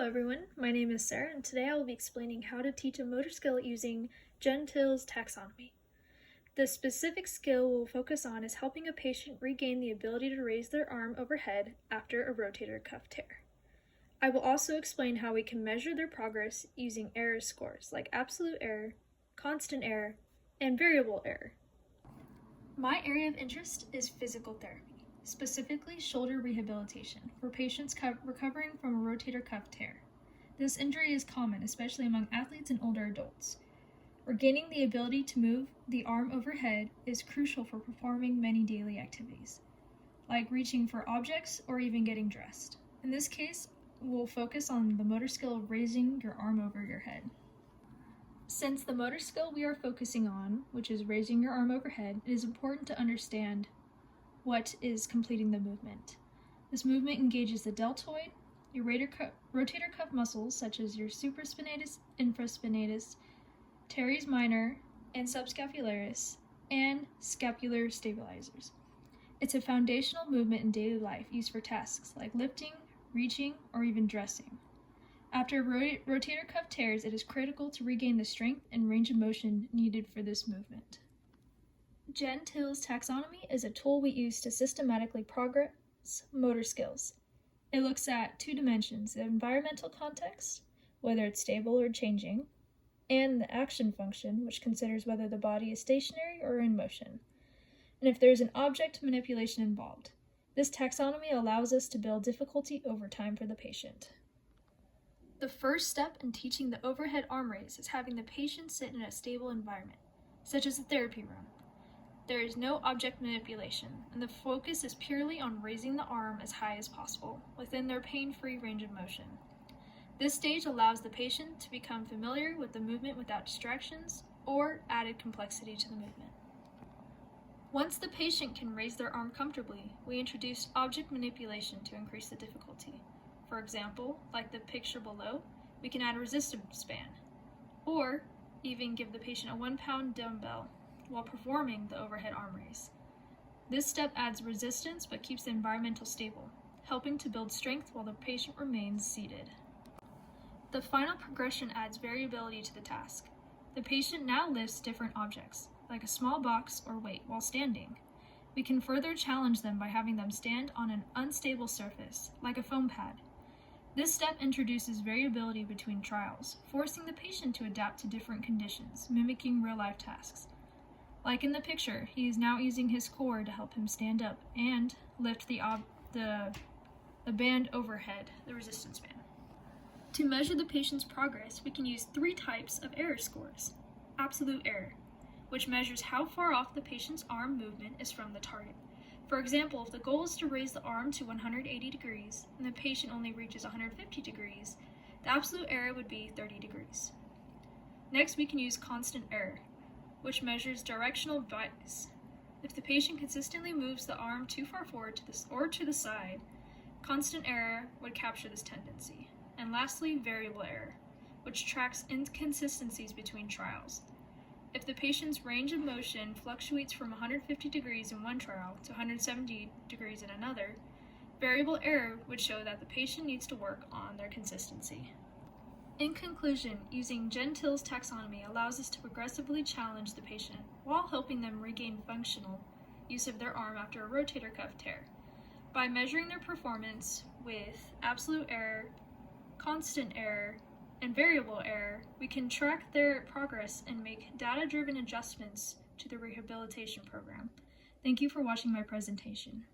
everyone, my name is Sarah, and today I will be explaining how to teach a motor skill using Gentile's taxonomy. The specific skill we'll focus on is helping a patient regain the ability to raise their arm overhead after a rotator cuff tear. I will also explain how we can measure their progress using error scores like absolute error, constant error, and variable error. My area of interest is physical therapy, specifically shoulder rehabilitation for patients recovering from a rotator cuff tear. This injury is common, especially among athletes and older adults. Regaining the ability to move the arm overhead is crucial for performing many daily activities, like reaching for objects or even getting dressed. In this case, we'll focus on the motor skill of raising your arm over your head. Since the motor skill we are focusing on, which is raising your arm overhead, it is important to understand what is completing the movement. This movement engages the deltoid, your rotator cuff muscles such as your supraspinatus, infraspinatus, teres minor, and subscapularis, and scapular stabilizers. It's a foundational movement in daily life used for tasks like lifting, reaching, or even dressing. After rotator cuff tears, it is critical to regain the strength and range of motion needed for this movement. Gentile's taxonomy is a tool we use to systematically progress motor skills. It looks at two dimensions: the environmental context, whether it's stable or changing, and the action function, which considers whether the body is stationary or in motion, and if there is an object manipulation involved. This taxonomy allows us to build difficulty over time for the patient. The first step in teaching the overhead arm raise is having the patient sit in a stable environment, such as a therapy room. There is no object manipulation, and the focus is purely on raising the arm as high as possible, within their pain-free range of motion. This stage allows the patient to become familiar with the movement without distractions or added complexity to the movement. Once the patient can raise their arm comfortably, we introduce object manipulation to increase the difficulty. For example, like the picture below, we can add a resistance band, or even give the patient a 1-pound dumbbell while performing the overhead arm raise. This step adds resistance but keeps the environmental stable, helping to build strength while the patient remains seated. The final progression adds variability to the task. The patient now lifts different objects, like a small box or weight, while standing. We can further challenge them by having them stand on an unstable surface, like a foam pad. This step introduces variability between trials, forcing the patient to adapt to different conditions, mimicking real-life tasks. Like in the picture, he is now using his core to help him stand up and lift the band overhead, the resistance band. To measure the patient's progress, we can use 3 types of error scores. Absolute error, which measures how far off the patient's arm movement is from the target. For example, if the goal is to raise the arm to 180 degrees and the patient only reaches 150 degrees, the absolute error would be 30 degrees. Next, we can use constant error, which measures directional bias. If the patient consistently moves the arm too far forward to the side, constant error would capture this tendency. And lastly, variable error, which tracks inconsistencies between trials. If the patient's range of motion fluctuates from 150 degrees in one trial to 170 degrees in another, variable error would show that the patient needs to work on their consistency. In conclusion, using Gentile's taxonomy allows us to progressively challenge the patient while helping them regain functional use of their arm after a rotator cuff tear. By measuring their performance with absolute error, constant error, and variable error, we can track their progress and make data-driven adjustments to the rehabilitation program. Thank you for watching my presentation.